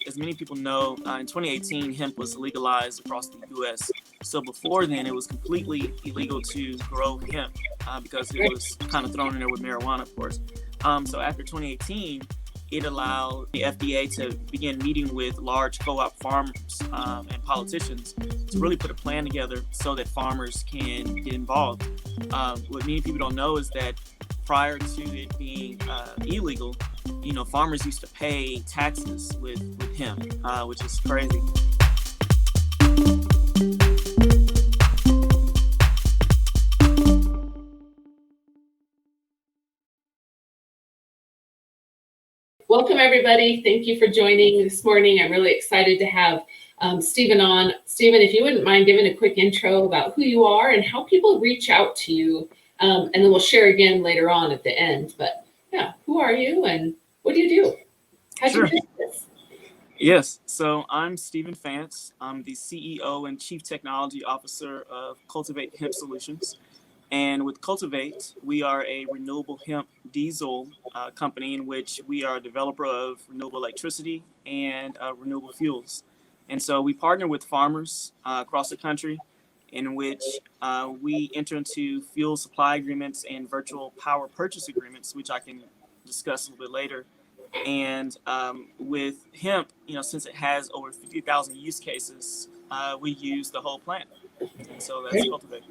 as many people know, in 2018, hemp was legalized across the U.S. So before then, it was completely illegal to grow hemp because it was kind of thrown in there with marijuana, of course. So after 2018, it allowed the FDA to begin meeting with large co-op farmers and politicians to really put a plan together so that farmers can get involved. What many people don't know is that prior to it being illegal, farmers used to pay taxes with hemp, which is crazy. Welcome, everybody. Thank you for joining this morning. I'm really excited to have Steven on. Steven, if you wouldn't mind giving a quick intro about who you are and how people reach out to you, and then we'll share again later on at the end. But yeah, who are you and what do you do? How'd you do this? Yes, so I'm Steven Fance. I'm the CEO and Chief Technology Officer of Cultiv8 Hemp Solutions. And with Cultiv8, we are a renewable hemp diesel company in which we are a developer of renewable electricity and renewable fuels. And so we partner with farmers across the country in which we enter into fuel supply agreements and virtual power purchase agreements, which I can discuss a little bit later. And with hemp, since it has over 50,000 use cases, we use the whole plant. And so that's Cultiv8.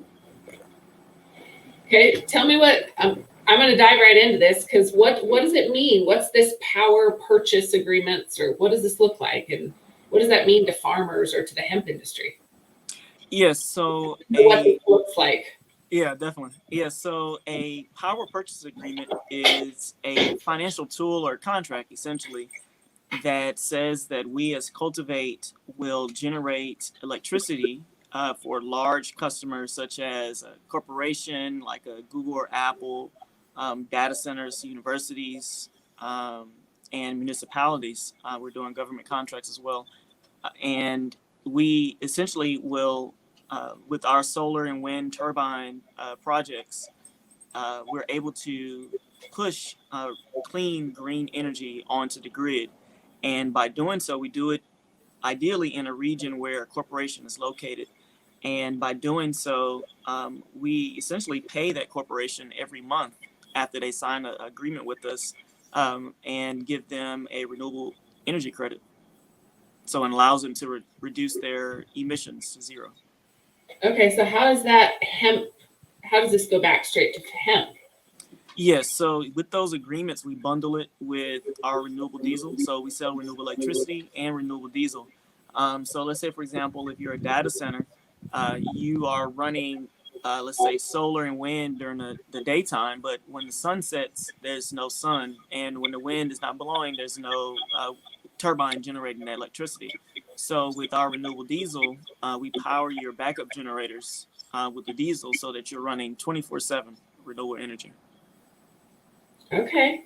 Okay, tell me what, I'm going to dive right into this because what does it mean? What's this power purchase agreements, or what does this look like? And what does that mean to farmers or to the hemp industry? Yes, so what it looks like. Yeah, definitely. Yeah, so a power purchase agreement is a financial tool or contract, essentially, that says that we as Cultiv8 will generate electricity for large customers such as a corporation like a Google or Apple, data centers, universities, and municipalities. We're doing government contracts as well. And we essentially will, with our solar and wind turbine projects, we're able to push clean green energy onto the grid. And by doing so, we do it ideally in a region where a corporation is located. And by doing so, we essentially pay that corporation every month after they sign an agreement with us and give them a renewable energy credit. So it allows them to reduce their emissions to zero. Okay, so how does this go back straight to hemp? Yes, so with those agreements, we bundle it with our renewable diesel. So we sell renewable electricity and renewable diesel. So let's say, for example, if you're a data center, you are running, let's say, solar and wind during the daytime, but when the sun sets, there's no sun. And when the wind is not blowing, there's no turbine generating that electricity. So with our renewable diesel, we power your backup generators with the diesel so that you're running 24/7 renewable energy. Okay,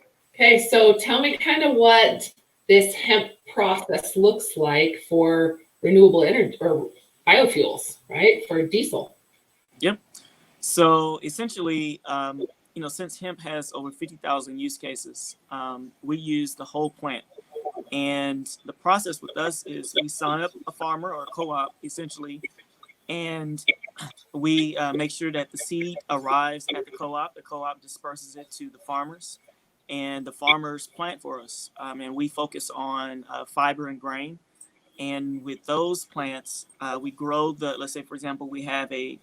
so tell me kind of what this hemp process looks like for renewable energy or biofuels, right? For diesel. Yep. So essentially, since hemp has over 50,000 use cases, we use the whole plant. And the process with us is we sign up a farmer or a co-op, essentially, and we make sure that the seed arrives at the co-op. The co-op disperses it to the farmers, and the farmers plant for us. And we focus on fiber and grain. And with those plants, we grow let's say, for example, we have a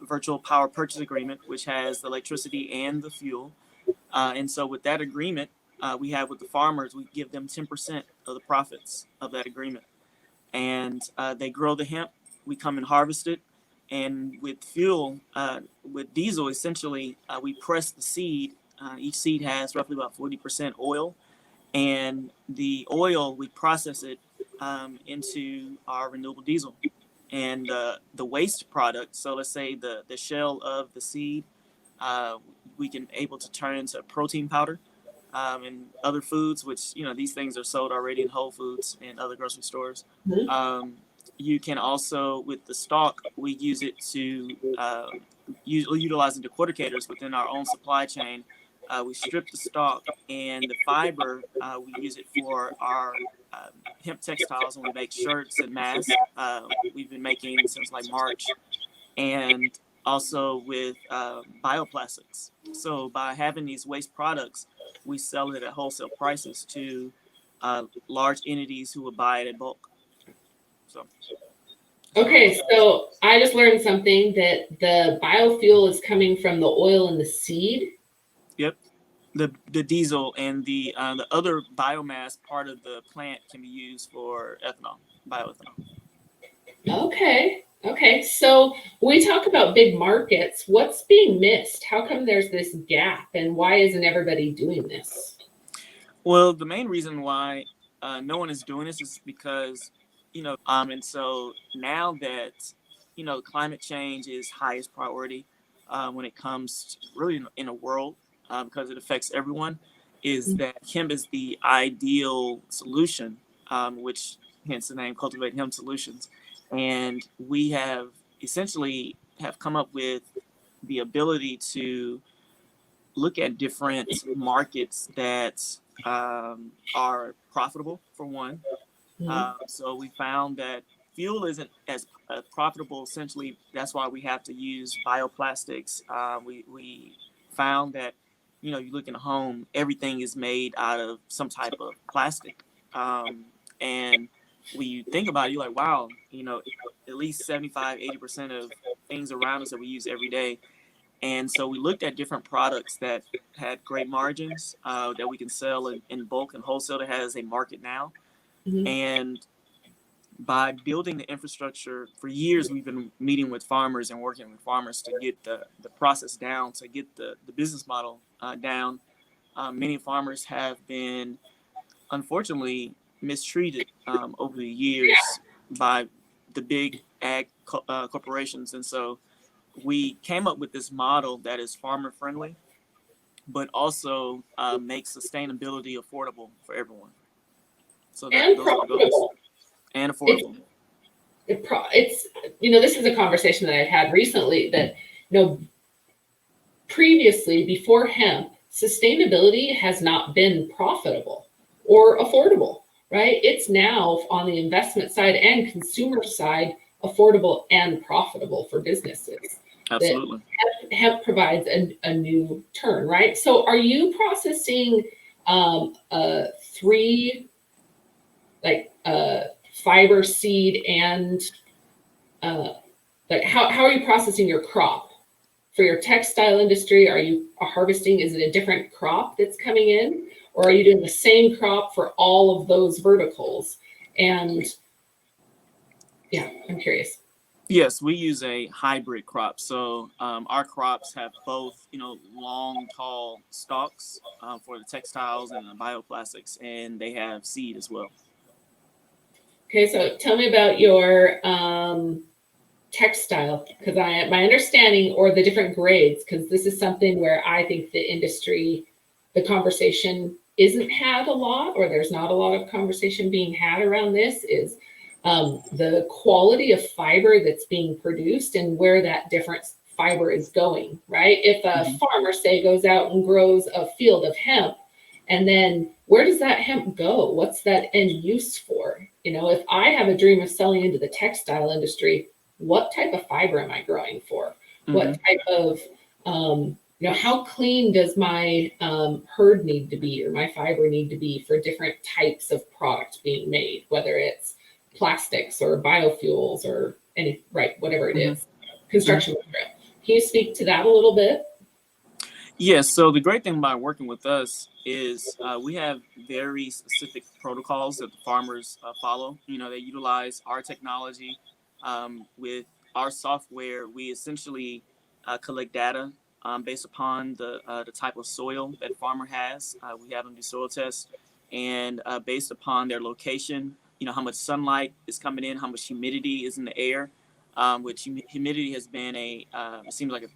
virtual power purchase agreement, which has the electricity and the fuel. And so with that agreement we have with the farmers, we give them 10% of the profits of that agreement. And they grow the hemp, we come and harvest it. And with fuel, with diesel, essentially, we press the seed. Each seed has roughly about 40% oil. And the oil, we process it into our renewable diesel. And the waste product, so let's say the shell of the seed, we can able to turn into protein powder and other foods, which, these things are sold already in Whole Foods and other grocery stores. Mm-hmm. You can also, with the stalk, we use it to utilizing decorticators within our own supply chain. We strip the stalk, and the fiber, we use it for our hemp textiles, and we make shirts and masks. We've been making since like March, and also with bioplastics. So by having these waste products, we sell it at wholesale prices to large entities who will buy it in bulk. So. Okay, so I just learned something that the biofuel is coming from the oil and the seed. Yep. The diesel and the other biomass part of the plant can be used for ethanol, bioethanol. Okay. So when we talk about big markets, what's being missed? How come there's this gap, and why isn't everybody doing this? Well, the main reason why no one is doing this is because, and so now that, climate change is highest priority when it comes to really in a world, because it affects everyone, is that hemp is the ideal solution, which hence the name Cultiv8 Hemp Solutions. And we have essentially have come up with the ability to look at different markets that are profitable, for one. So we found that fuel isn't as profitable. Essentially, that's why we have to use bioplastics. We found that, you look in a home, everything is made out of some type of plastic. And when you think about it, you're like, wow, at least 75-80% of things around us that we use every day. And so we looked at different products that had great margins that we can sell in bulk and wholesale that has a market now. And by building the infrastructure, for years we've been meeting with farmers and working with farmers to get the process down, to get the business model down. Many farmers have been, unfortunately, mistreated over the years by the big ag corporations. And so we came up with this model that is farmer friendly, but also makes sustainability affordable for everyone. So those are the goals. And affordable. It's this is a conversation that I've had recently that previously, before hemp, sustainability has not been profitable or affordable, right? It's now on the investment side and consumer side affordable and profitable for businesses. Absolutely. Hemp provides a new turn, right? So are you processing fiber, seed, and how are you processing your crop? For your textile industry, are you harvesting? Is it a different crop that's coming in? Or are you doing the same crop for all of those verticals? And yeah, I'm curious. Yes, we use a hybrid crop. So our crops have both, long, tall stalks for the textiles and the bioplastics, and they have seed as well. Okay, so tell me about your textile, because my understanding, or the different grades, because this is something where I think the industry, the conversation isn't had a lot, or there's not a lot of conversation being had around this, is the quality of fiber that's being produced and where that different fiber is going, right? If a farmer, say, goes out and grows a field of hemp, and then where does that hemp go? What's that end use for? If I have a dream of selling into the textile industry, what type of fiber am I growing for? What type of, how clean does my herd need to be, or my fiber need to be for different types of products being made, whether it's plastics or biofuels or whatever it is, construction material. Can you speak to that a little bit? Yes. So the great thing about working with us is we have very specific protocols that the farmers follow. They utilize our technology. With our software, we essentially collect data based upon the type of soil that farmer has. We have them do soil tests, and based upon their location, how much sunlight is coming in, how much humidity is in the air, which humidity has been it seems like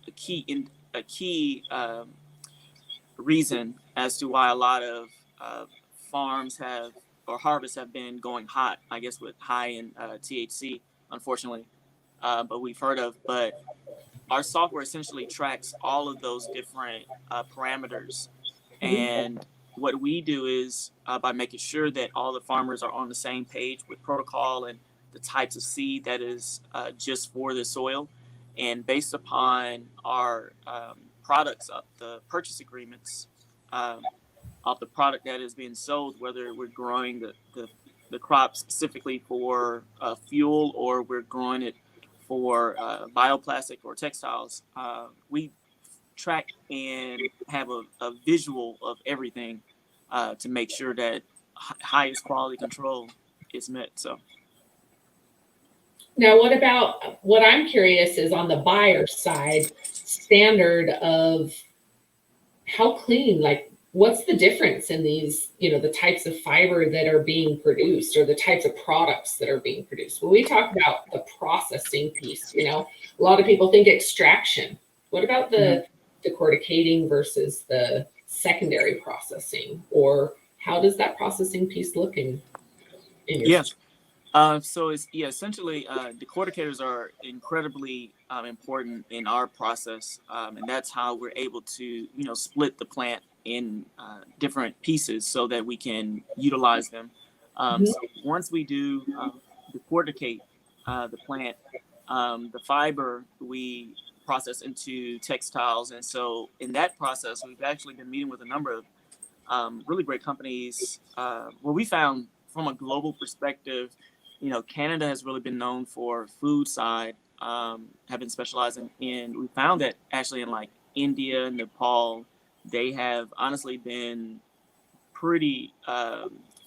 a key reason as to why a lot of farms harvests have been going hot, I guess, with high in THC, unfortunately. But we've heard of. But our software essentially tracks all of those different parameters, and what we do is by making sure that all the farmers are on the same page with protocol and the types of seed that is just for the soil. And based upon our products, the purchase agreements of the product that is being sold, whether we're growing the crop specifically for fuel or we're growing it for bioplastic or textiles, we track and have a visual of everything to make sure that highest quality control is met. So now, what I'm curious is on the buyer side, standard of how clean, like what's the difference in these, the types of fiber that are being produced or the types of products that are being produced? When we talk about the processing piece, a lot of people think extraction. What about the decorticating versus the secondary processing, or how does that processing piece look in your system? So it's essentially decorticators are incredibly important in our process, and that's how we're able to split the plant in different pieces so that we can utilize them. So once we do decorticate the plant, the fiber we process into textiles, and so in that process we've actually been meeting with a number of really great companies. What we found from a global perspective, Canada has really been known for food side, have been specializing in. We found that actually in like India, Nepal, they have honestly been pretty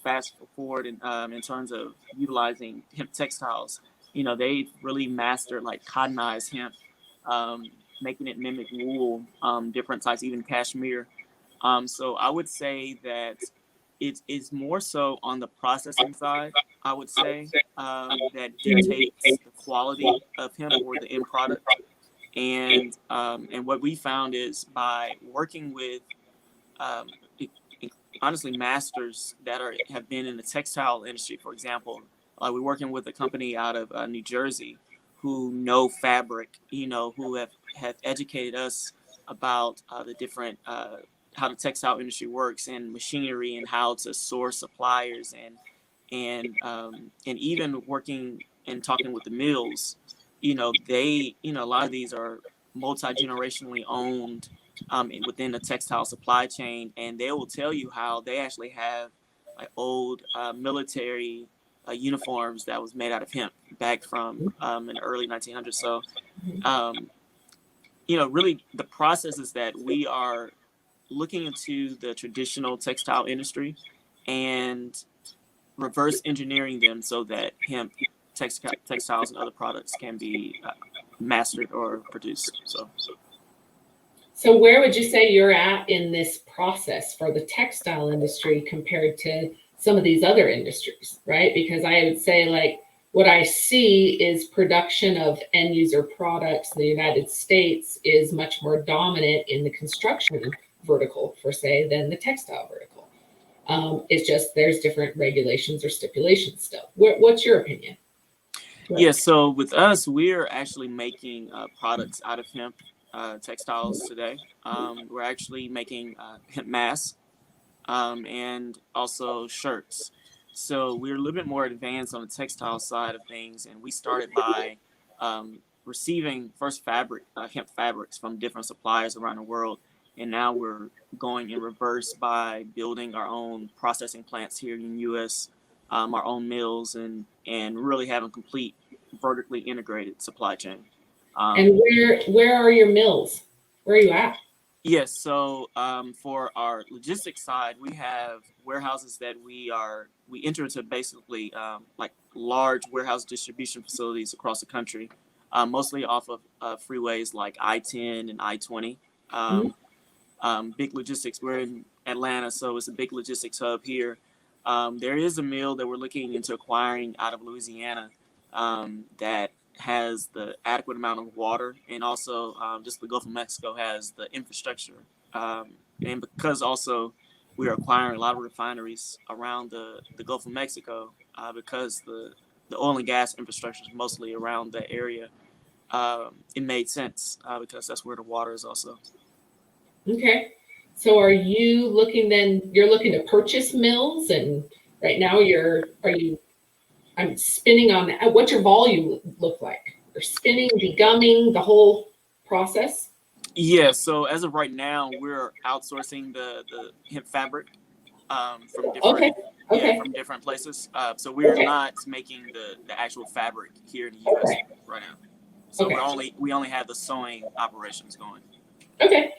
fast forward in terms of utilizing hemp textiles. They've really mastered like cognize hemp, making it mimic wool, different types, even cashmere. So I would say that it is more so on the processing side, I would say, that dictates the quality of hemp or the end product. And what we found is by working with um, honestly masters that have been in the textile industry, for example, we're working with a company out of New Jersey who know fabric, who have educated us about the different how the textile industry works and machinery and how to source suppliers and even working and talking with the mills. They a lot of these are multi-generationally owned within the textile supply chain, and they will tell you how they actually have like old military uniforms that was made out of hemp back from in the early 1900s. So really the process is that we are looking into the traditional textile industry and reverse engineering them so that hemp textiles and other products can be mastered or produced. So where would you say you're at in this process for the textile industry compared to some of these other industries, right? Because I would say like what I see is production of end user products in the United States is much more dominant in the construction vertical, per se, than the textile vertical. It's just there's different regulations or stipulations still. What's your opinion? Yeah, so with us, we're actually making products out of hemp textiles today. We're actually making hemp masks and also shirts. So we're a little bit more advanced on the textile side of things, and we started by receiving first hemp fabrics from different suppliers around the world, and now we're going in reverse by building our own processing plants here in the U.S., our own mills, and really having complete vertically integrated supply chain. And where are your mills? Where are you at? Yes, so for our logistics side, we have warehouses that we enter into basically like large warehouse distribution facilities across the country, mostly off of freeways like I-10 and I-20. Big logistics. We're in Atlanta, so it's a big logistics hub here. There is a mill that we're looking into acquiring out of Louisiana that has the adequate amount of water, and also just the Gulf of Mexico has the infrastructure. And because also we are acquiring a lot of refineries around the Gulf of Mexico, because the oil and gas infrastructure is mostly around the area, it made sense because that's where the water is also. Okay. So are you looking you're looking to purchase mills, and right now I'm spinning on, what's your volume look like? You're spinning, degumming, the whole process? Yeah, so as of right now, we're outsourcing the hemp fabric from different Okay. from different places. So we're Okay. not making the actual fabric here in the U.S. right now. So we only have the sewing operations going. Okay.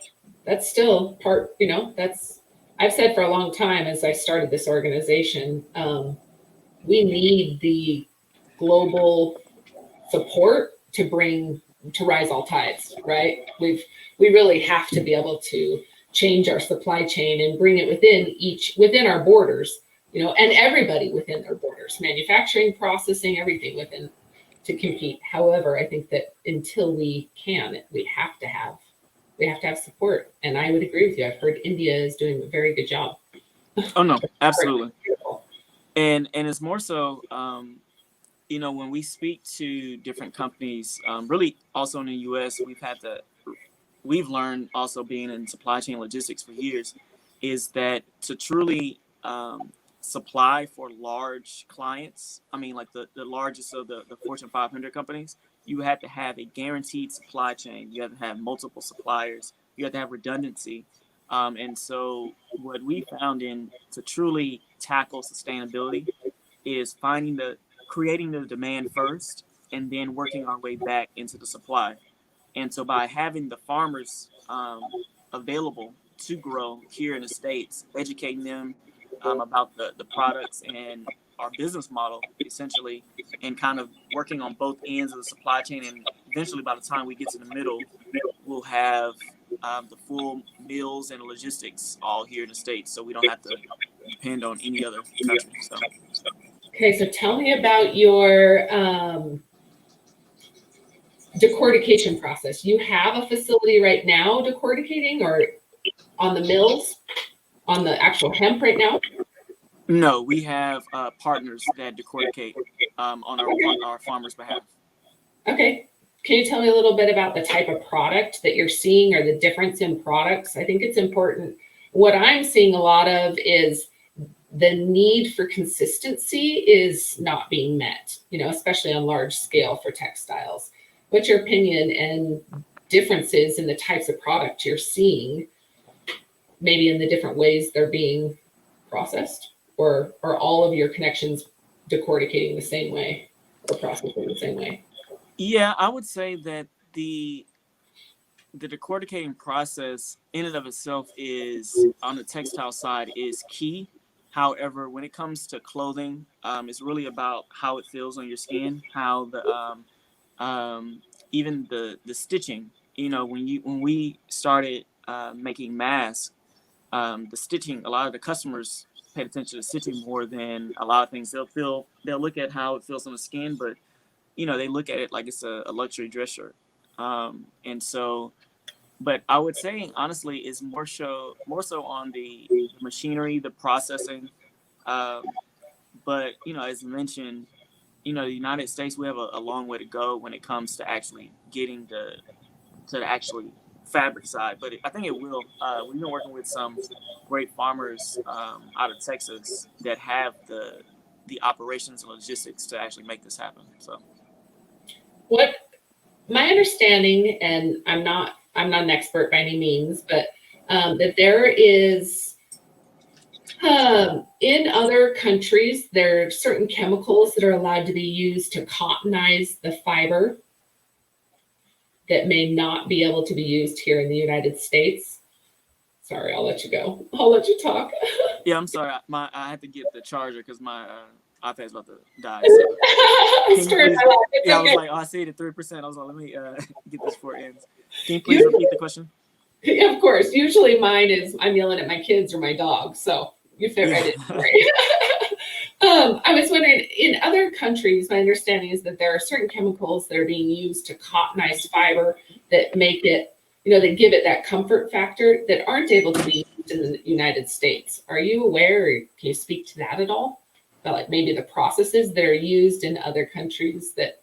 That's still part, I've said for a long time as I started this organization, we need the global support to rise all tides, right? We really have to be able to change our supply chain and bring it within our borders, and everybody within their borders, manufacturing, processing, everything within, to compete. However, I think that until we have to have support. And I would agree with you. I've heard India is doing a very good job. Oh no, absolutely. And it's more so, when we speak to different companies, really also in the U.S., we've learned also being in supply chain logistics for years, is that to truly supply for large clients, I mean, like the largest of the Fortune 500 companies, you have to have a guaranteed supply chain. You have to have multiple suppliers. You have to have redundancy. And so what we found to truly tackle sustainability is creating the demand first and then working our way back into the supply. And so by having the farmers available to grow here in the States, educating them about the products and our business model, essentially, and kind of working on both ends of the supply chain. And eventually, by the time we get to the middle, we'll have the full mills and logistics all here in the States. So we don't have to depend on any other country. So. Okay, so tell me about your decortication process. You have a facility right now decorticating, or on the mills, on the actual hemp right now? No, we have partners that decorticate on our farmers' behalf. Okay. Can you tell me a little bit about the type of product that you're seeing, or the difference in products? I think it's important. What I'm seeing a lot of is the need for consistency is not being met, especially on large scale for textiles. What's your opinion and differences in the types of product you're seeing, maybe in the different ways they're being processed, or are all of your connections decorticating the same way or processing the same way? Yeah, I would say that the decorticating process in and of itself is, on the textile side, is key. However, when it comes to clothing, it's really about how it feels on your skin, how even the stitching. When we started making masks, the stitching, a lot of the customers paid attention to stitching more than a lot of things. They'll look at how it feels on the skin, but they look at it like it's a luxury dress shirt. And so, but I would say honestly, it's more so on the machinery, the processing. But as mentioned, the United States, we have a long way to go when it comes to actually getting to the actually fabric side. But I think it will. We've been working with some great farmers out of Texas that have the operations and logistics to actually make this happen. So, what my understanding, and I'm not an expert by any means, but that there is in other countries, there are certain chemicals that are allowed to be used to cottonize the fiber that may not be able to be used here in the United States. Sorry, I'll let you go. I'll let you talk. Yeah, I'm sorry. I had to get the charger because my iPad's about to die. So. I was like, I see it at 3%. I was like, let me get this before it ends. Can you please repeat the question? Yeah, of course. Usually mine is I'm yelling at my kids or my dog. So you fit right in. Right? I was wondering, in other countries, my understanding is that there are certain chemicals that are being used to cottonize fiber that make it, that give it that comfort factor that aren't able to be used in the United States. Are you aware, or can you speak to that at all? About like maybe the processes that are used in other countries that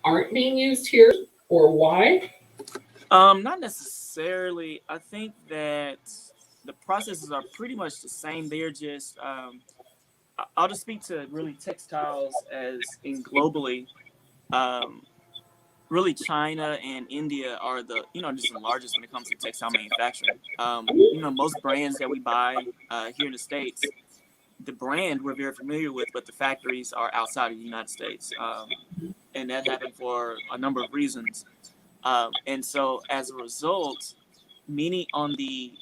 aren't being used here, or why? Not necessarily. I think that the processes are pretty much the same. They're just I'll just speak to really textiles as in globally. Um, Really, China and India are the just the largest when it comes to textile manufacturing. Most brands that we buy here in the States, the brand we're very familiar with, but the factories are outside of the United States, and that happened for a number of reasons. And so, as a result, many on the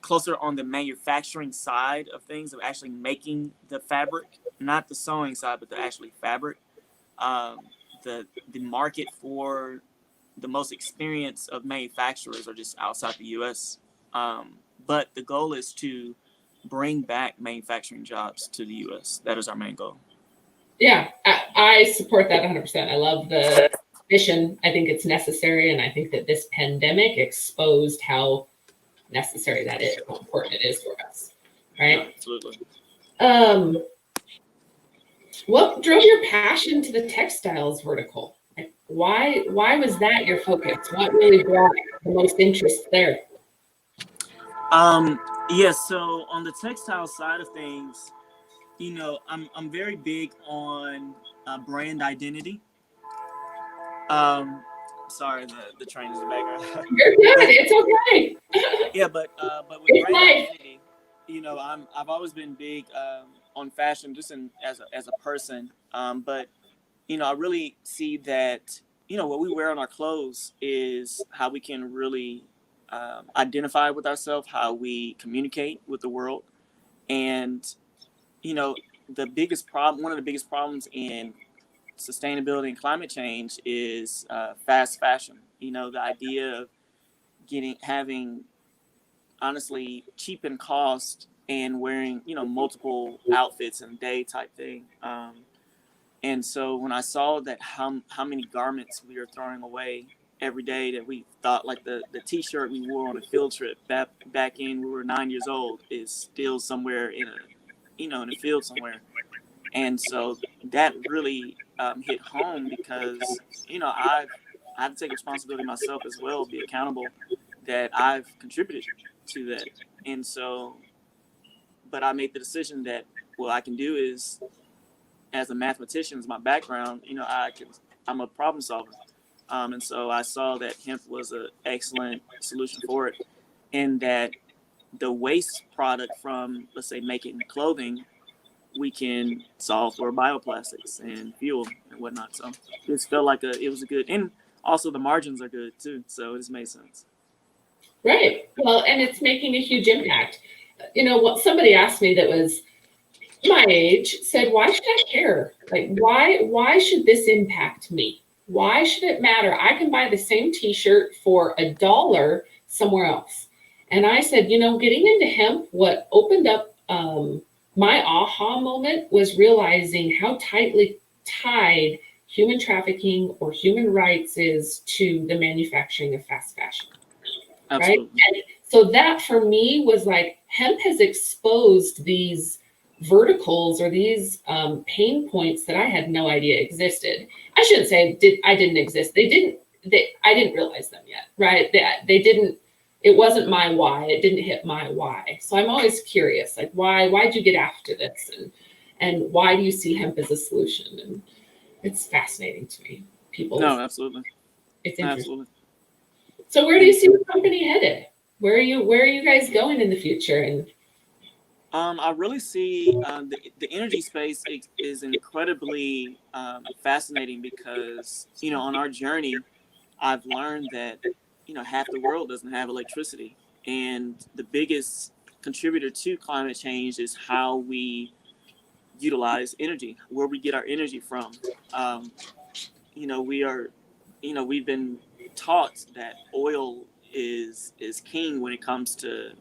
closer on the manufacturing side of things, of actually making the fabric, not the sewing side, but the actually fabric. Um, the market for the most experience of manufacturers are just outside the U.S. But the goal is to bring back manufacturing jobs to the U.S. That is our main goal. Yeah, I support that 100%. I love the mission. I think it's necessary, and I think that this pandemic exposed how necessary that is, how important it is for us, right? Yeah, absolutely. What drove your passion to the textiles vertical? Like, why was that your focus? What really brought the most interest there? Yeah, so on the textile side of things, I'm very big on brand identity. Sorry, the train is in the background. You're good. But It's okay. yeah, but with It's brand life. identity, I've always been big on fashion, just as a person. But I really see that what we wear on our clothes is how we can really identify with ourselves, how we communicate with the world, and you know one of the biggest problems in sustainability and climate change is fast fashion. The idea of having honestly cheap in cost and wearing multiple outfits in a day type thing. And so when I saw that how many garments we are throwing away every day, that we thought like the t-shirt we wore on a field trip back in we were 9 years old is still somewhere in a field somewhere. And so that really hit home because I have to take responsibility myself as well, be accountable that I've contributed to that. And so, but I made the decision that what I can do is, as a mathematician, is my background. I'm a problem solver, and so I saw that hemp was an excellent solution for it, and that the waste product from, let's say, making clothing, we can solve for bioplastics and fuel and whatnot. So it felt like it was a good, and also the margins are good too. So it just made sense. Right. Well, and it's making a huge impact. What somebody asked me that was my age said, why should I care? Like, why should this impact me? Why should it matter? I can buy the same t-shirt for $1 somewhere else. And I said, getting into hemp, what opened up my aha moment was realizing how tightly tied human trafficking or human rights is to the manufacturing of fast fashion. Right? Absolutely. And so that for me was like, hemp has exposed these verticals or these pain points that I had no idea existed. I shouldn't say I didn't exist. I didn't realize them yet, right? They didn't, it wasn't my why. It didn't hit my why. So I'm always curious, like, why'd you get after this? And why do you see hemp as a solution? And it's fascinating to me. No, absolutely. It's interesting. Absolutely. So where do you see the company headed? Where are you guys going in the future? And I really see the energy space is incredibly fascinating because on our journey, I've learned that half the world doesn't have electricity, and the biggest contributor to climate change is how we utilize energy, where we get our energy from. Um, we are, we've been taught that oil is king when it comes to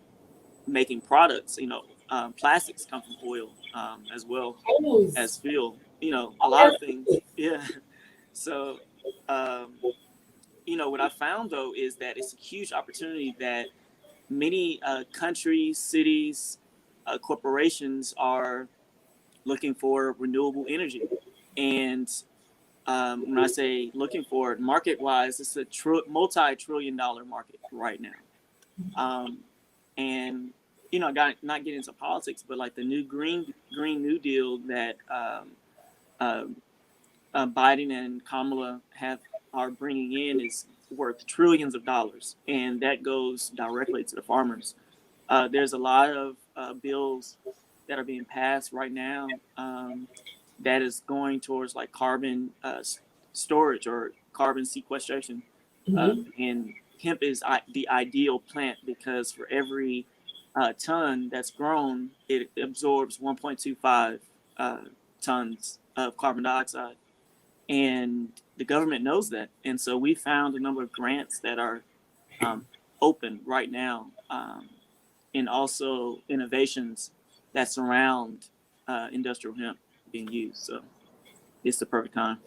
making products. Plastics come from oil as well as fuel. A lot of things. Yeah. So, what I found though is that it's a huge opportunity that many countries, cities, corporations are looking for renewable energy. And when I say looking for it, market wise, it's a multi-trillion-dollar market right now. And not getting into politics, but like the new Green New Deal that uh, Biden and Kamala are bringing in is worth trillions of dollars, and that goes directly to the farmers. There's a lot of bills that are being passed right now that is going towards like carbon storage or carbon sequestration. Mhm. And hemp is the ideal plant because for every ton that's grown, it absorbs 1.25 tons of carbon dioxide. And the government knows that. And so we found a number of grants that are um, open right now, and also innovations that surround industrial hemp being used. So it's the perfect time.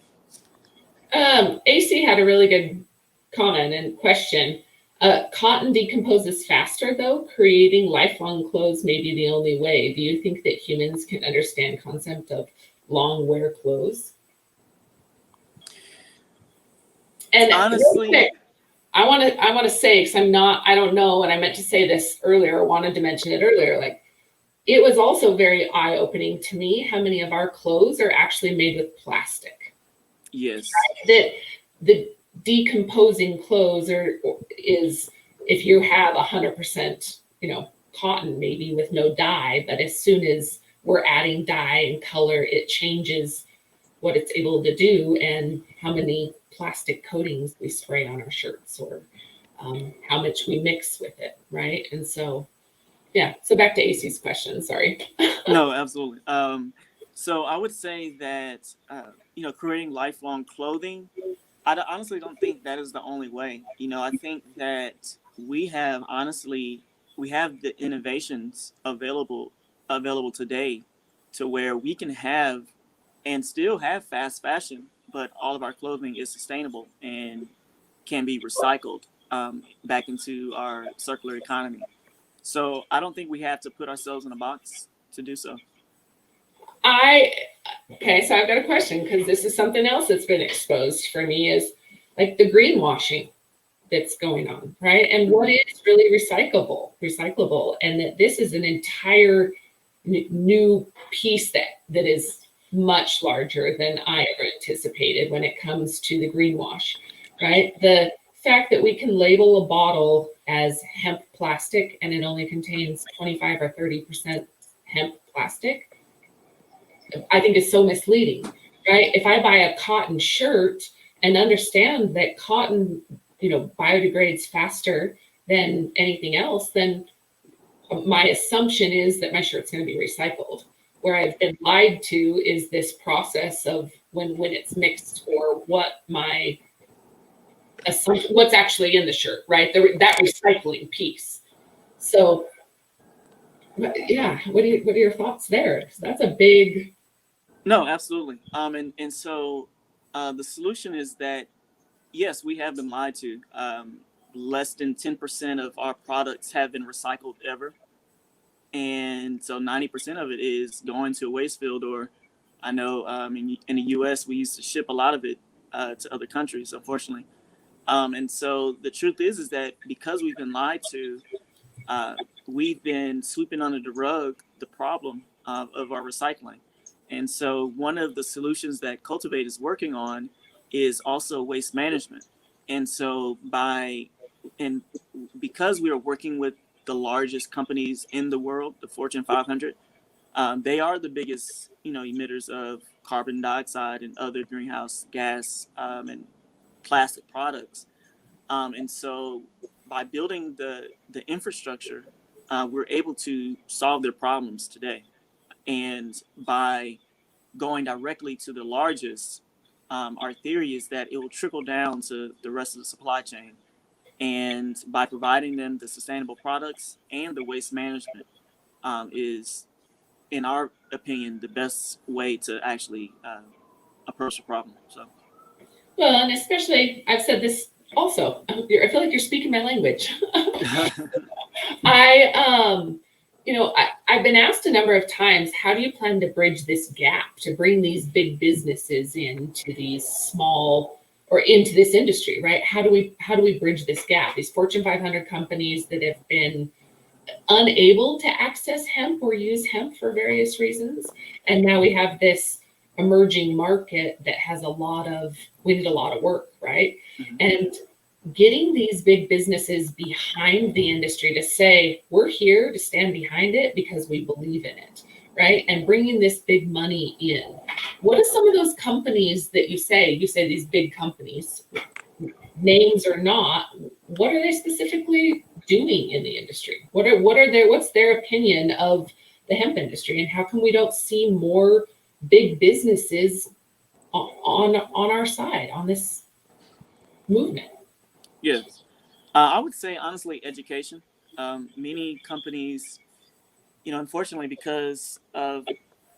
AC had a really good comment and question. Cotton decomposes faster, though. Creating lifelong clothes may be the only way. Do you think that humans can understand concept of long wear clothes? And real Honestly, quick, I want to say, because I don't know, and I meant to say this earlier, wanted to mention it earlier. Like, it was also very eye-opening to me how many of our clothes are actually made with plastic. yes. That the decomposing clothes is, if you have 100%, cotton maybe with no dye, but as soon as we're adding dye and color, it changes what it's able to do and how many plastic coatings we spray on our shirts, or how much we mix with it, right? And so, yeah. So back to AC's question. Sorry. No, absolutely. So I would say that creating lifelong clothing. Honestly don't think that is the only way. I think that we have the innovations available today to where we can have and still have fast fashion, but all of our clothing is sustainable and can be recycled back into our circular economy. So I don't think we have to put ourselves in a box to do so. Okay, so I've got a question, because this is something else that's been exposed for me, is like the greenwashing that's going on, right? And what is really recyclable, and that this is an entire new piece that is much larger than I ever anticipated when it comes to the greenwash, right? The fact that we can label a bottle as hemp plastic and it only contains 25 or 30% hemp plastic, I think is so misleading, right? If I buy a cotton shirt and understand that cotton, biodegrades faster than anything else, then my assumption is that my shirt's going to be recycled. Where I've been lied to is this process of when it's mixed, or what my assumption, what's actually in the shirt, right? That recycling piece. So, yeah, what are your thoughts there? That's a big. No, absolutely. And so the solution is that yes, we have been lied to. Less than 10% of our products have been recycled ever, and so 90% of it is going to a waste field. Or I know in the U.S. we used to ship a lot of it to other countries, unfortunately. And so the truth is that because we've been lied to, we've been sweeping under the rug the problem of our recycling. And so one of the solutions that Cultiv8 is working on is also waste management. And so because we are working with the largest companies in the world, the Fortune 500, they are the biggest, emitters of carbon dioxide and other greenhouse gas and plastic products. And so by building the infrastructure, we're able to solve their problems today. And by going directly to the largest, our theory is that it will trickle down to the rest of the supply chain. And by providing them the sustainable products and the waste management is, in our opinion, the best way to actually approach the problem. So. Well, and especially, I've said this also, I feel like you're speaking my language. I've been asked a number of times, how do you plan to bridge this gap to bring these big businesses into these small or into this industry, right? How do we bridge this gap? These Fortune 500 companies that have been unable to access hemp or use hemp for various reasons, and now we have this emerging market that has we need a lot of work, right? Mm-hmm. And getting these big businesses behind the industry to say, we're here to stand behind it because we believe in it, right? And bringing this big money in. What are some of those companies that you say these big companies, names or not, what are they specifically doing in the industry? What's their opinion of the hemp industry, and how come we don't see more big businesses on our side on this movement? Yes. I would say, honestly, education. Many companies, unfortunately, because of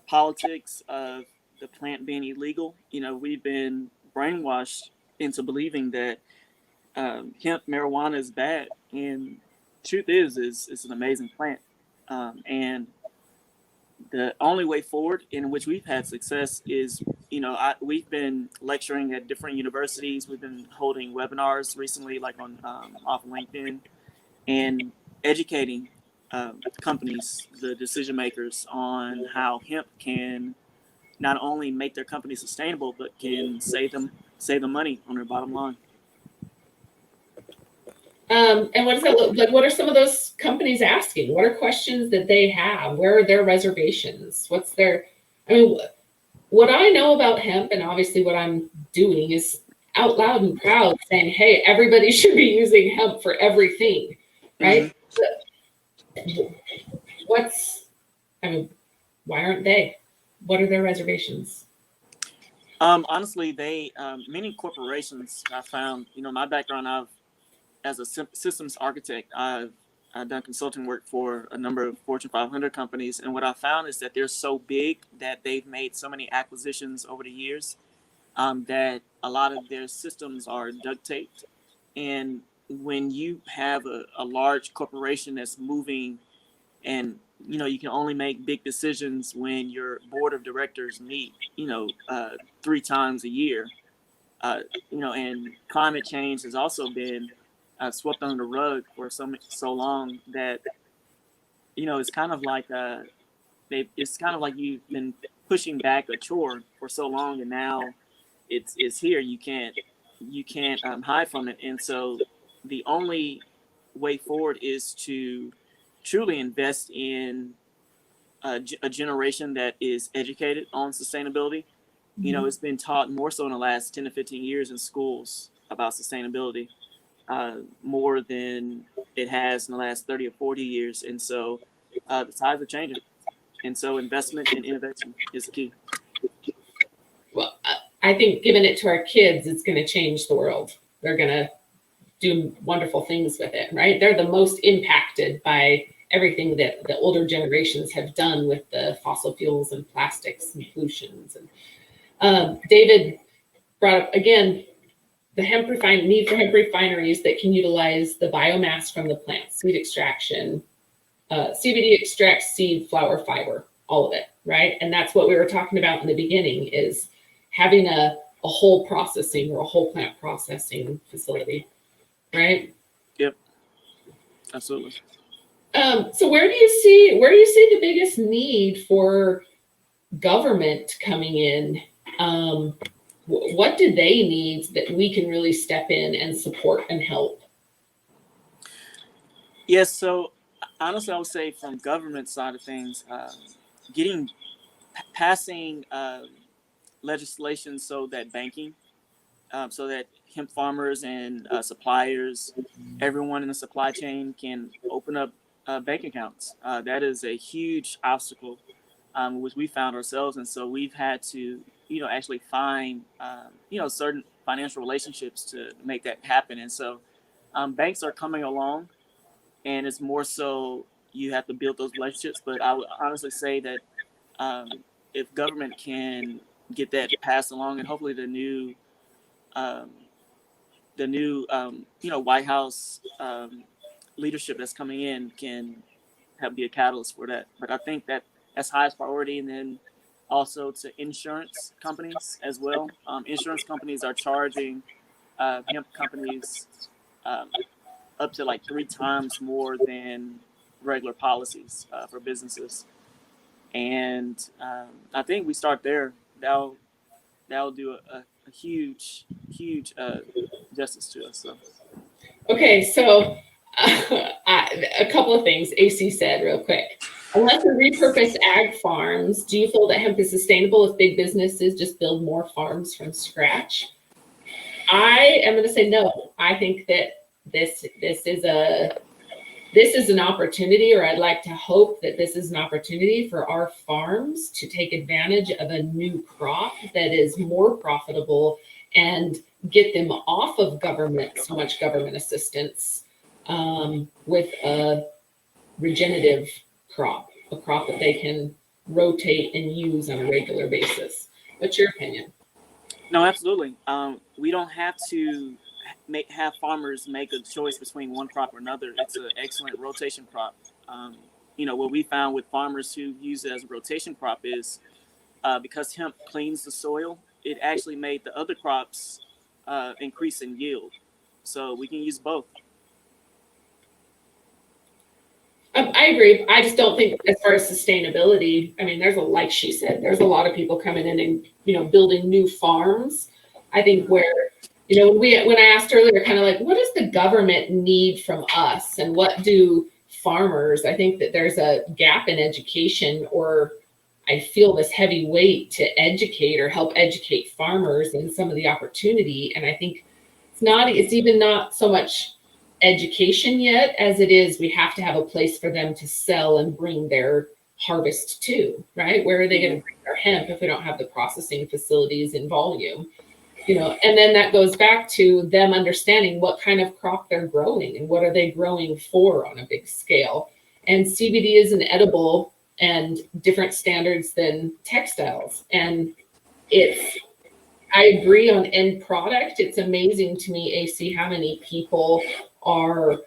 politics of the plant being illegal, we've been brainwashed into believing that hemp marijuana is bad. And truth is it's an amazing plant. And the only way forward in which we've had success is, we've been lecturing at different universities. We've been holding webinars recently, like on off LinkedIn, and educating companies, the decision makers, on how hemp can not only make their company sustainable, but can save them money on their bottom line. And what does that look like? What are some of those companies asking? What are questions that they have? Where are their reservations? What I know about hemp, and obviously what I'm doing, is out loud and proud saying, hey, everybody should be using hemp for everything, right? Mm-hmm. Why aren't they? What are their reservations? Honestly, many corporations, I found, my background, as a systems architect, I've done consulting work for a number of Fortune 500 companies. And what I found is that they're so big that they've made so many acquisitions over the years that a lot of their systems are duct taped. And when you have a large corporation that's moving, and you can only make big decisions when your board of directors meet 3 times a year, and climate change has also been swept under the rug for so long that it's kind of like you've been pushing back a chore for so long, and now it's here. You can't hide from it. And so the only way forward is to truly invest in a generation that is educated on sustainability. Mm-hmm. It's been taught more so in the last 10 to 15 years in schools about sustainability, more than it has in the last 30 or 40 years. And so the tides are changing. And so investment and innovation is the key. Well, I think giving it to our kids, it's going to change the world. They're going to do wonderful things with it, right? They're the most impacted by everything that the older generations have done with the fossil fuels and plastics and pollutions. And David brought up, again, the need for hemp refineries that can utilize the biomass from the plant, seed extraction, CBD extract, seed, flower, fiber, all of it, right? And that's what we were talking about in the beginning, is having a whole processing or a whole plant processing facility, right? Yep, absolutely. So where do you see the biggest need for government coming in? What do they need that we can really step in and support and help? Yes, so honestly, I would say from government side of things, passing legislation so that so that hemp farmers and suppliers, everyone in the supply chain, can open up bank accounts. That is a huge obstacle, which we found ourselves. And so we've had to, actually find, certain financial relationships to make that happen. And so banks are coming along, and it's more so you have to build those relationships. But I would honestly say that if government can get that passed along, and hopefully the new White House leadership that's coming in can be a catalyst for that. But I think that's highest priority. And then also to insurance companies as well. Insurance companies are charging hemp companies up to like 3 times more than regular policies for businesses. And I think we start there. That'll do a huge justice to us. So. Okay, so a couple of things AC said real quick. Unless we repurpose ag farms, do you feel that hemp is sustainable if big businesses just build more farms from scratch? I am going to say no. I think that this is an opportunity, or I'd like to hope that this is an opportunity for our farms to take advantage of a new crop that is more profitable and get them off of so much government assistance, with a regenerative crop, a crop that they can rotate and use on a regular basis. What's your opinion? No, absolutely. We don't have to have farmers make a choice between one crop or another. It's an excellent rotation crop. What we found with farmers who use it as a rotation crop is because hemp cleans the soil, it actually made the other crops increase in yield. So we can use both. I agree. I just don't think, as far as sustainability, I mean, like she said, there's a lot of people coming in and, building new farms. I think where, when I asked earlier, kind of like, what does the government need from us, and what do farmers? I think that there's a gap in education, or I feel this heavy weight to educate or help educate farmers in some of the opportunity. And I think it's even not so much education yet as it is, we have to have a place for them to sell and bring their harvest to, right? Where are they going to bring their hemp if we don't have the processing facilities in volume? And then that goes back to them understanding what kind of crop they're growing and what are they growing for on a big scale. And CBD is an edible and different standards than textiles. And I agree on end product. It's amazing to me, AC, how many people or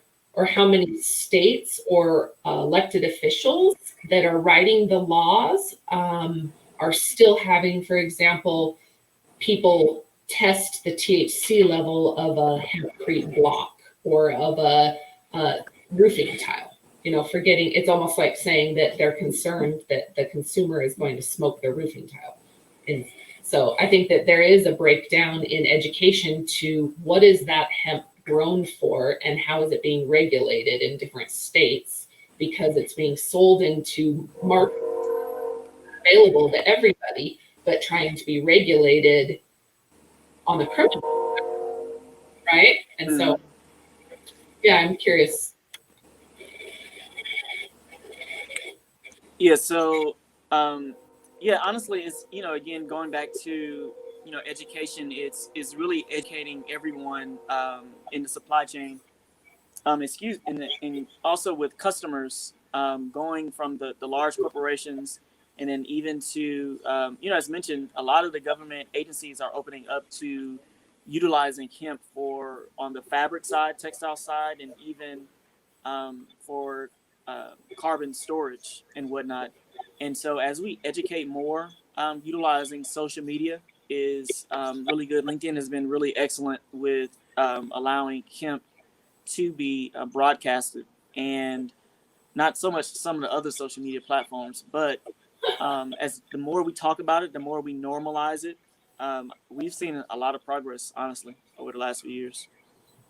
how many states or elected officials that are writing the laws are still having, for example, people test the THC level of a hempcrete block or of a roofing tile. Forgetting, it's almost like saying that they're concerned that the consumer is going to smoke their roofing tile. And so I think that there is a breakdown in education to what is that hemp grown for and how is it being regulated in different states, because it's being sold into markets available to everybody, but trying to be regulated on the criminal, right? And so, yeah, I'm curious. Yeah. So, honestly, it's, again, going back to, education, it's really educating everyone in the supply chain, and also with customers, going from the large corporations, and then even to, as mentioned, a lot of the government agencies are opening up to utilizing hemp on the fabric side, textile side, and even for carbon storage and whatnot. And so as we educate more, utilizing social media is really good. LinkedIn has been really excellent with allowing hemp to be broadcasted, and not so much some of the other social media platforms, but as the more we talk about it, the more we normalize it. We've seen a lot of progress, honestly, over the last few years.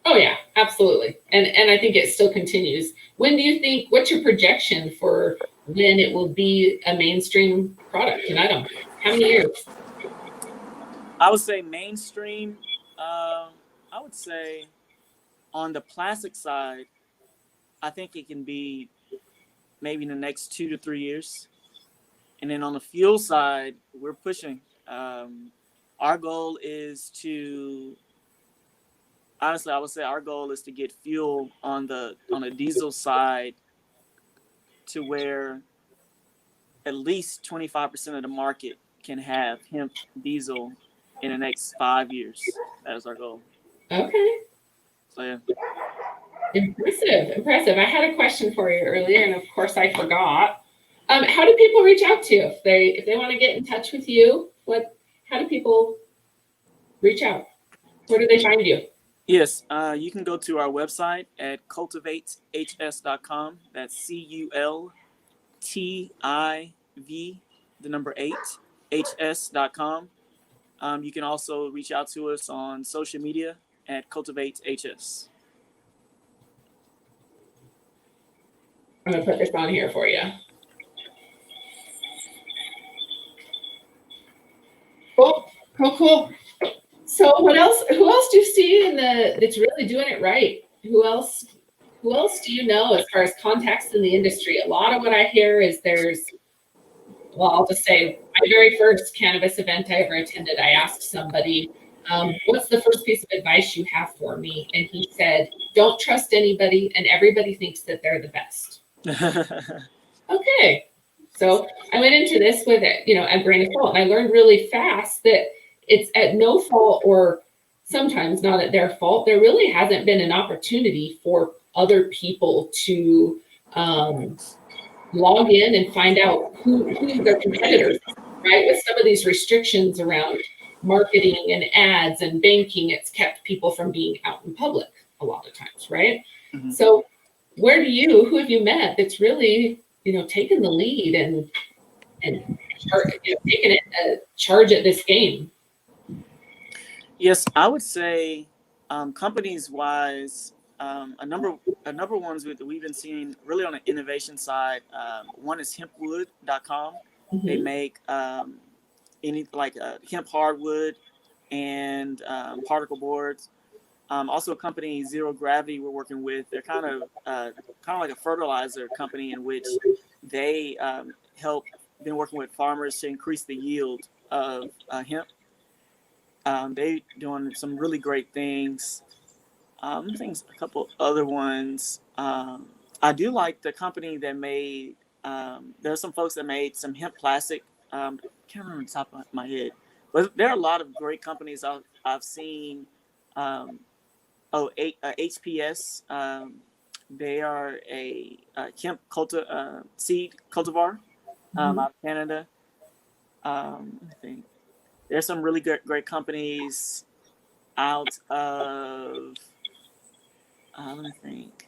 Oh yeah, absolutely. And I think it still continues. When do you think, what's your projection for when it will be a mainstream product and item? How many years? I would say mainstream, I would say on the plastic side, I think it can be maybe in the next 2 to 3 years. And then on the fuel side, we're pushing. Our goal is to, honestly, I would say our goal is to get fuel on the diesel side to where at least 25% of the market can have hemp diesel in the next 5 years. That is our goal. Okay. So yeah. Impressive. I had a question for you earlier, and of course I forgot. How do people reach out to you if they want to get in touch with you? How do people reach out? Where do they find you? Yes, you can go to our website at cultiv8hs.com. That's CULTIV, the number 8, hs.com. You can also reach out to us on social media at Cultiv8HS. I'm gonna put this on here for you. Cool, cool. So what else? Who else do you see that's really doing it right? Who else do you know as far as contacts in the industry? A lot of what I hear is well, I'll just say my very first cannabis event I ever attended, I asked somebody, what's the first piece of advice you have for me? And he said, don't trust anybody, and everybody thinks that they're the best. Okay. So I went into this with a grain of salt, and I learned really fast that it's at no fault, or sometimes not at their fault. There really hasn't been an opportunity for other people to log in and find out who their competitors are, right? With some of these restrictions around marketing and ads and banking, it's kept people from being out in public a lot of times, right? Mm-hmm. So who have you met that's really, taken the lead and taken a charge at this game? Yes, I would say companies wise, a number of ones that we've been seeing really on the innovation side. One is hempwood.com. Mm-hmm. They make hemp hardwood and particle boards. Also a company, Zero Gravity, we're working with. They're kind of like a fertilizer company in which they been working with farmers to increase the yield of hemp. They doing some really great things. A couple other ones. I do like the company that made. There's some folks that made some hemp plastic. Can't remember the top of my head, but there are a lot of great companies I've seen. HPS. They are a hemp seed cultivar out of Canada. I think there's some really great companies out of. Let me think.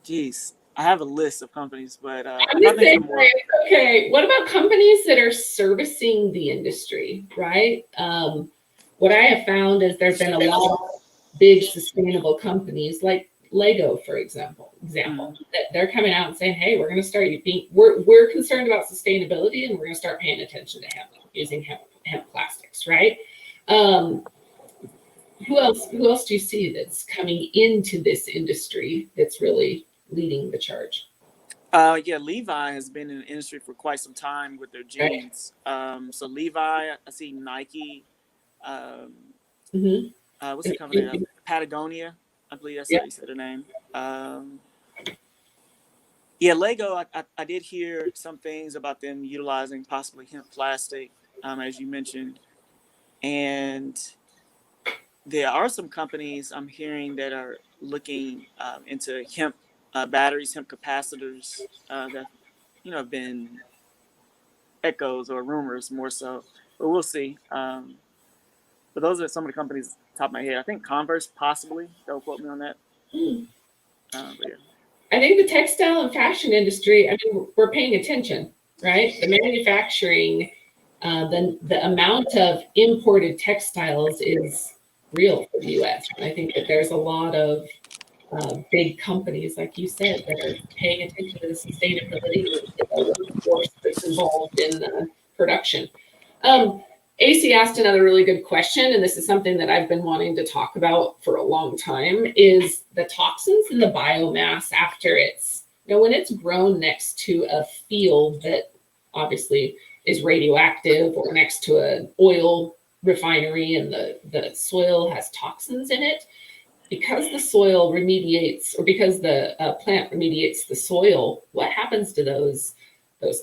Jeez, I have a list of companies, but okay. What about companies that are servicing the industry, right? What I have found is there's been a lot of big sustainable companies like Lego, for example, that they're coming out and saying, "Hey, we're going to start we're concerned about sustainability, and we're going to start paying attention to hemp, using hemp plastics," right? Who else do you see that's coming into this industry that's really leading the charge? Levi has been in the industry for quite some time with their jeans. Right. So Levi, I see Nike. What's the company? Patagonia, I believe that's how you said the name. Lego, I did hear some things about them utilizing possibly hemp plastic, as you mentioned. And there are some companies I'm hearing that are looking into hemp batteries, hemp capacitors that have been echoes or rumors more so, but we'll see. But those are some of the companies top of my head. I think Converse possibly. Don't quote me on that. I think the textile and fashion industry, we're paying attention, right? The manufacturing, the amount of imported textiles is real for the U.S. And I think that there's a lot of big companies, like you said, that are paying attention to the sustainability of the workforce that's involved in the production. AC asked another really good question, and this is something that I've been wanting to talk about for a long time, is the toxins in the biomass after it's, when it's grown next to a field that obviously is radioactive, or next to an oil refinery and the soil has toxins in it. Because the soil remediates, or because the plant remediates the soil, what happens to those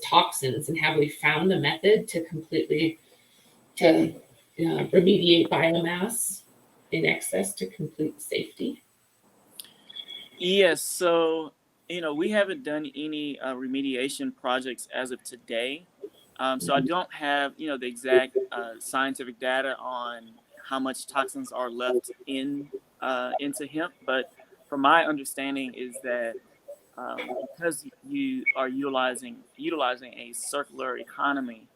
toxins? And have we found a method to completely remediate biomass in excess to complete safety? Yes, so we haven't done any remediation projects as of today. So I don't have the exact scientific data on how much toxins are left into hemp, but from my understanding is that because you are utilizing a circular economy,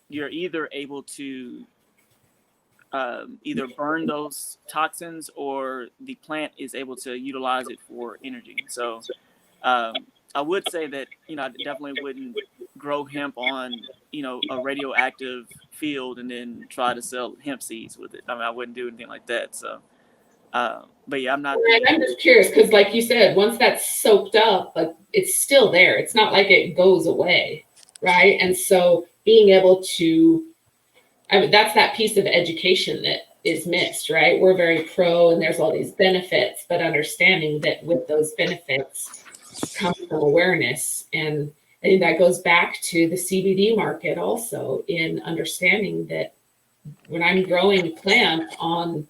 you're either able to either burn those toxins or the plant is able to utilize it for energy. So I would say that I definitely wouldn't grow hemp on a radioactive field and then try to sell hemp seeds with it. I mean, I wouldn't do anything like that. So, but yeah, I'm not. I'm just curious because, like you said, once that's soaked up, like it's still there. It's not like it goes away, right? And so being able to, I mean, that's that piece of education that is missed, right? We're very pro, and there's all these benefits, but understanding that with those benefits comes some awareness, and I think that goes back to the CBD market also, in understanding that when I'm growing plant on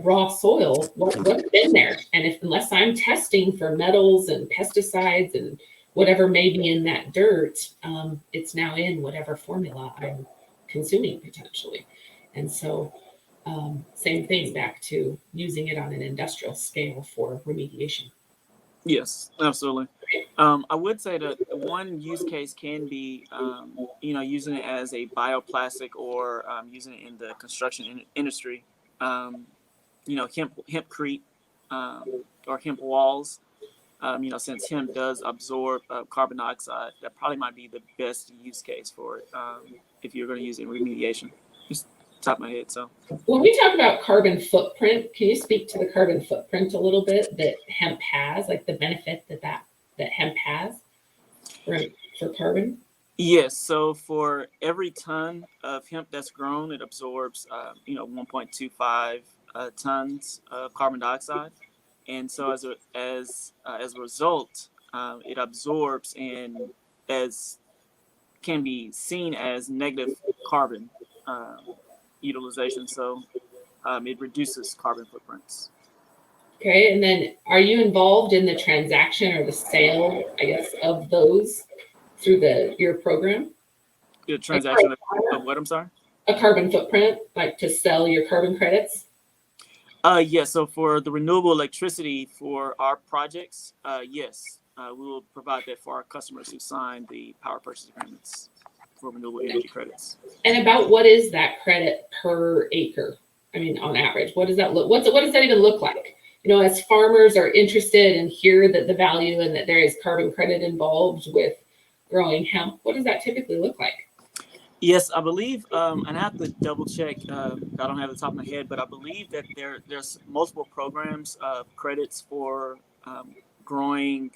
raw soil, what's in there, and unless I'm testing for metals and pesticides and whatever may be in that dirt, it's now in whatever formula I'm consuming potentially. And so same thing back to using it on an industrial scale for remediation. Yes, absolutely. I would say that one use case can be, using it as a bioplastic or using it in the construction industry. Hempcrete or hemp walls. Since hemp does absorb carbon dioxide, that probably might be the best use case for it if you're going to use it in remediation. Just top of my head. So when we talk about carbon footprint, can you speak to the carbon footprint a little bit that hemp has, like the benefit that hemp has for carbon? Yes. So for every ton of hemp that's grown, it absorbs 1.25 tons of carbon dioxide, and so as a result, it absorbs and as can be seen as negative carbon utilization. So it reduces carbon footprints. Okay, and then are you involved in the transaction or the sale, I guess, of those through your program? The transaction of what? I'm sorry? A carbon footprint, like to sell your carbon credits? Yes. So for the renewable electricity for our projects, yes, we will provide that for our customers who sign the power purchase agreements for renewable energy credits. And about what is that credit per acre? I mean, on average, what does that look? What does that even look like? As farmers are interested and hear that the value and that there is carbon credit involved with growing hemp, what does that typically look like? Yes, I believe, and I have to double check. I don't have it top of my head, but I believe that there's multiple programs of credits for growing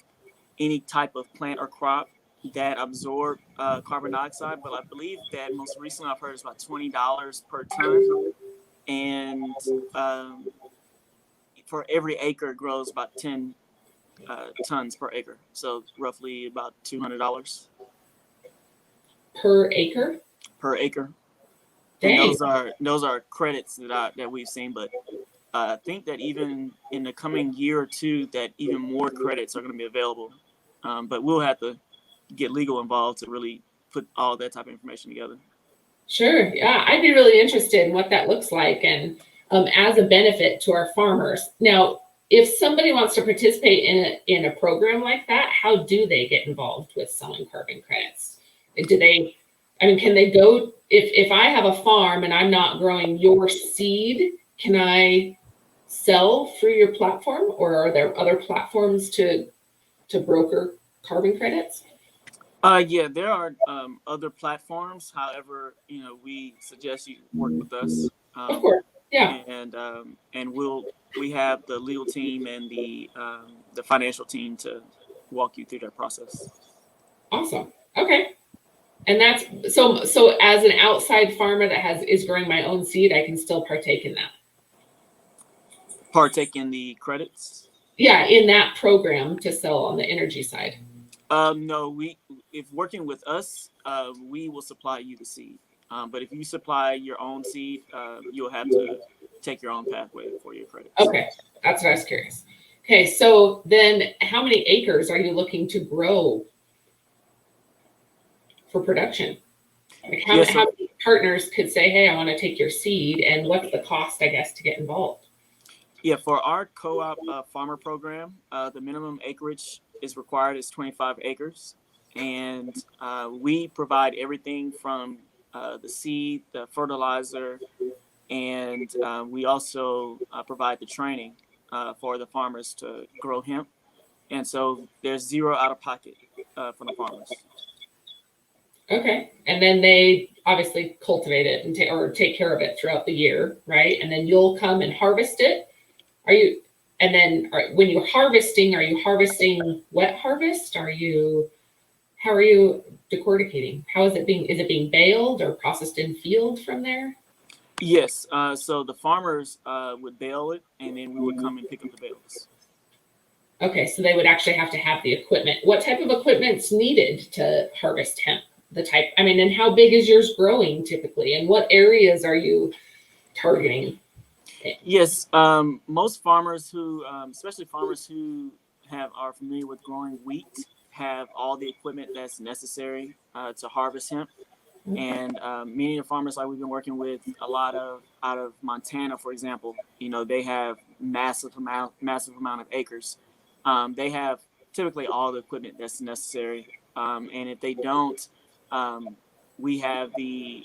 any type of plant or crop that absorb carbon dioxide. But I believe that most recently I've heard it's about $20 per ton, and for every acre it grows about 10 tons per acre, so roughly about $200 per acre. Per acre. Dang. And those are credits that we've seen, but I think that even in the coming year or two, that even more credits are going to be available. But we'll have to get legal involved to really put all that type of information together. Sure. Yeah, I'd be really interested in what that looks like and as a benefit to our farmers. Now, if somebody wants to participate in a program like that, how do they get involved with selling carbon credits? Can they go, if I have a farm and I'm not growing your seed, can I sell through your platform, or are there other platforms to broker carbon credits? Yeah, there are other platforms. However, we suggest you work with us. Of course, yeah. And we have the legal team and the financial team to walk you through that process. Awesome. Okay. And that's so as an outside farmer that is growing my own seed, I can still partake in that. Partake in the credits? Yeah, in that program to sell on the energy side. No, if working with us, we will supply you the seed. But if you supply your own seed, you'll have to take your own pathway for your credits. Okay, that's what I was curious. Okay, so then how many acres are you looking to grow for production? Like how partners could say, hey, I want to take your seed, and what's the cost, I guess, to get involved? Yeah, for our co-op farmer program, the minimum acreage is required is 25 acres. And we provide everything from the seed, the fertilizer, and we also provide the training for the farmers to grow hemp. And so there's zero out of pocket for the farmers. Okay. And then they obviously cultivate it and take care of it throughout the year, right? And then you'll come and harvest it. When you're harvesting, are you harvesting wet harvest? How are you decorticating? Is it being baled or processed in field from there? Yes. So the farmers would bale it, and then we would come and pick up the bales. Okay, so they would actually have to have the equipment. What type of equipment's needed to harvest hemp? And how big is yours growing typically? And what areas are you targeting? Yes, most farmers who, especially farmers who are familiar with growing wheat, have all the equipment that's necessary to harvest hemp. And many of the farmers like we've been working with a lot of out of Montana, for example, they have massive amount of acres. They have typically all the equipment that's necessary. And if they don't, we have the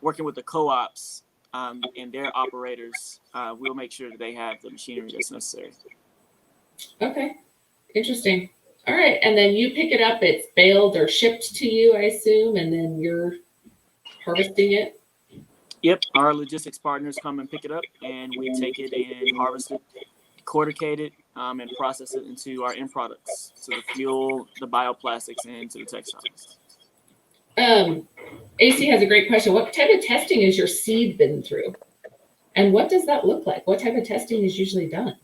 working with the co-ops and their operators. We'll make sure that they have the machinery that's necessary. Okay, interesting. All right, and then you pick it up. It's baled or shipped to you, I assume, and then you're harvesting it. Yep, our logistics partners come and pick it up, and we take it and harvest it, decorticate it, and process it into our end products, so the fuel, the bioplastics, and to the textiles. AC has a great question. What type of testing has your seed been through? And what does that look like? What type of testing is usually done?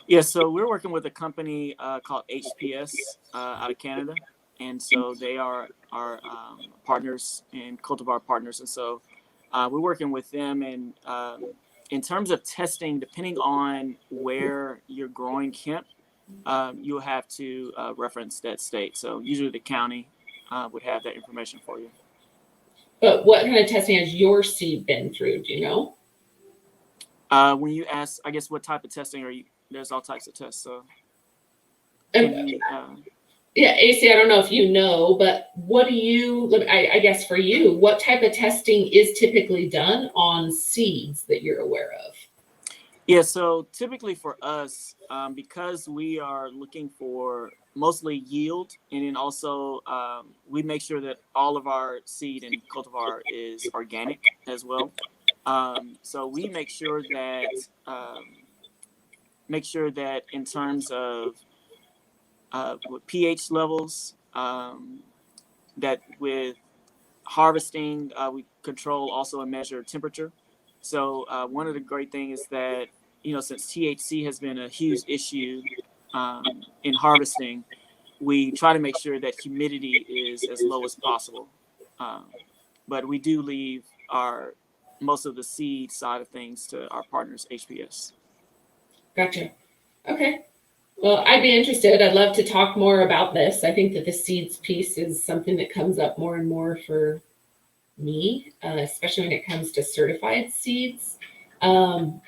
Yeah, so we're working with a company called HPS out of Canada. And so they are our partners and cultivar partners. And so we're working with them. And in terms of testing, depending on where you're growing hemp, you'll have to reference that state. So usually the county would have that information for you. But what kind of testing has your seed been through? Do you know? When you ask, I guess, what type of testing there's all types of tests. So yeah, AC, I don't know if you know, but I guess for you, what type of testing is typically done on seeds that you're aware of? Yeah, so typically for us, because we are looking for mostly yield, and then also we make sure that all of our seed and cultivar is organic as well. So we make sure that in terms of with pH levels, that with harvesting, we control also and measure temperature. So one of the great things is that, since THC has been a huge issue in harvesting, we try to make sure that humidity is as low as possible. But we do leave most of the seed side of things to our partners, HPS. Gotcha. Okay. Well, I'd be interested. I'd love to talk more about this. I think that the seeds piece is something that comes up more and more for me, especially when it comes to certified seeds. And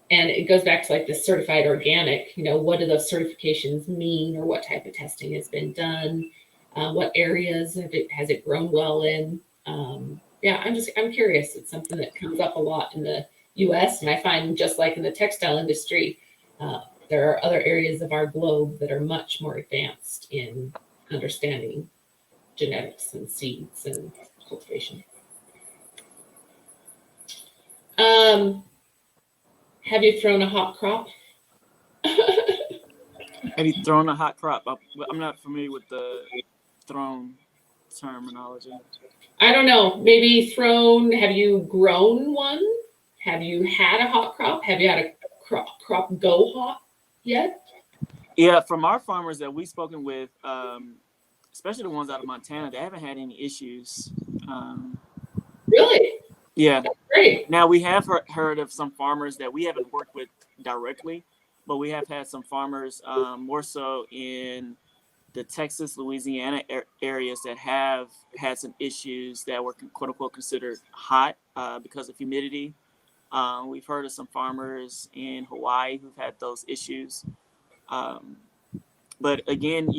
it goes back to like the certified organic, what do those certifications mean, or what type of testing has been done? What areas has it grown well in? I'm curious. It's something that comes up a lot in the US, and I find just like in the textile industry, there are other areas of our globe that are much more advanced in understanding genetics and seeds and cultivation. Have you thrown a hot crop? Have you thrown a hot crop? I'm not familiar with the thrown terminology. I don't know. Maybe thrown. Have you grown one? Have you had a hot crop? Have you had a crop go hot yet? Yeah, from our farmers that we've spoken with, especially the ones out of Montana, they haven't had any issues. Really? Yeah. That's great. Now, we have heard of some farmers that we haven't worked with directly, but we have had some farmers more so in the Texas, Louisiana areas that have had some issues that were quote unquote considered hot because of humidity. We've heard of some farmers in Hawaii who've had those issues. Um, but again,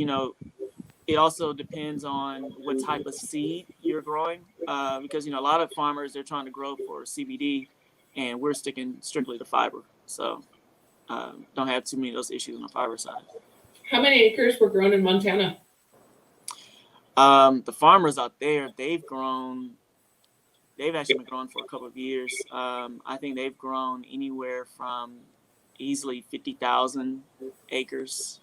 it also depends on what type of seed you're growing because, a lot of farmers, they're trying to grow for CBD and we're sticking strictly to fiber. So don't have too many of those issues on the fiber side. How many acres were grown in Montana? The farmers out there, they've actually been growing for a couple of years. I think they've grown anywhere from easily 50,000 acres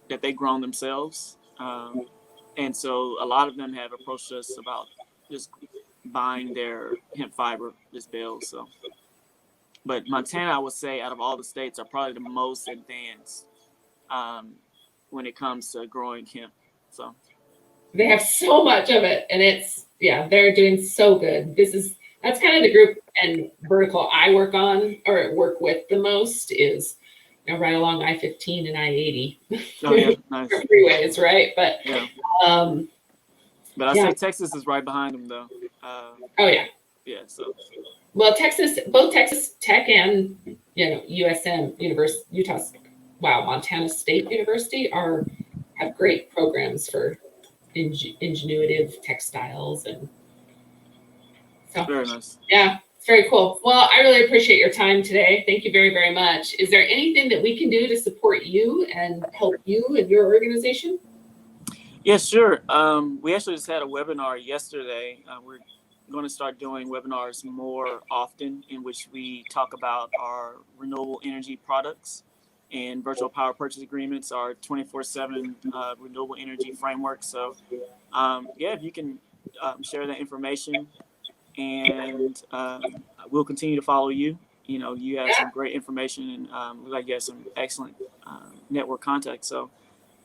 that they've grown themselves. And so a lot of them have approached us about just buying their hemp fiber, this bales. So, but Montana, I would say, out of all the states, are probably the most advanced when it comes to growing hemp. So they have so much of it, and they're doing so good. That's kind of the group and vertical I work with the most is, right along I-15 and I-80. Oh yeah, nice. Freeways, right? But yeah. But I say Texas is right behind them, though. Oh yeah. Yeah. So. Well, both Texas Tech and USM Montana State University have great programs for ingenuitive textiles, and so very nice. Yeah, it's very cool. Well, I really appreciate your time today. Thank you very, very much. Is there anything that we can do to support you and help you and your organization? Yeah, sure. We actually just had a webinar yesterday. We're going to start doing webinars more often in which we talk about our renewable energy products and virtual power purchase agreements, our 24/7 renewable energy framework. So, if you can share that information, and we'll continue to follow you. You have some great information, and looks like you have some excellent network contacts. So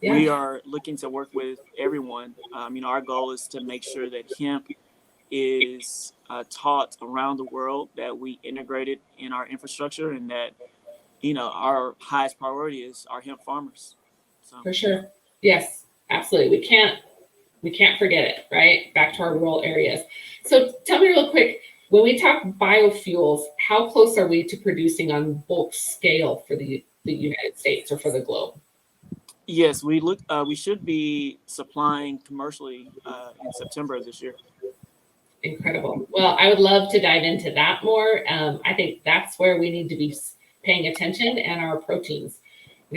we are looking to work with everyone. Our goal is to make sure that hemp is taught around the world, that we integrate it in our infrastructure, and that our highest priority is our hemp farmers. So. For sure. Yes, absolutely. We can't forget it, right? Back to our rural areas. So tell me real quick, when we talk biofuels, how close are we to producing on bulk scale for the United States or for the globe? Yes, we should be supplying commercially in September of this year. Incredible. Well, I would love to dive into that more. I think that's where we need to be paying attention, and our proteins,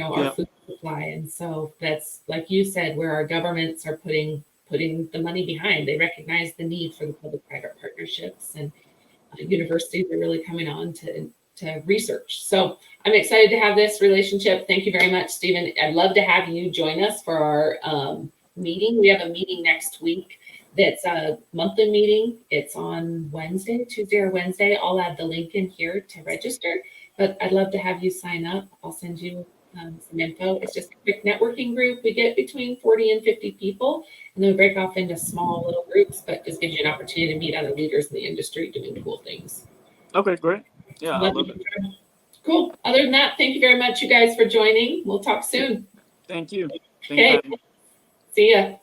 our food supply. And so that's, like you said, where our governments are putting the money behind. They recognize the need for the public-private partnerships, and universities are really coming on to research. So I'm excited to have this relationship. Thank you very much, Steven. I'd love to have you join us for our meeting. We have a meeting next week. That's a monthly meeting. It's on Tuesday or Wednesday. I'll add the link in here to register, but I'd love to have you sign up. I'll send you some info. It's just a quick networking group. We get between 40 and 50 people, and then we break off into small little groups, but just gives you an opportunity to meet other leaders in the industry doing cool things. Okay, great. Yeah, I love it. Cool. Other than that, thank you very much, you guys, for joining. We'll talk soon. Thank you. Okay. See ya.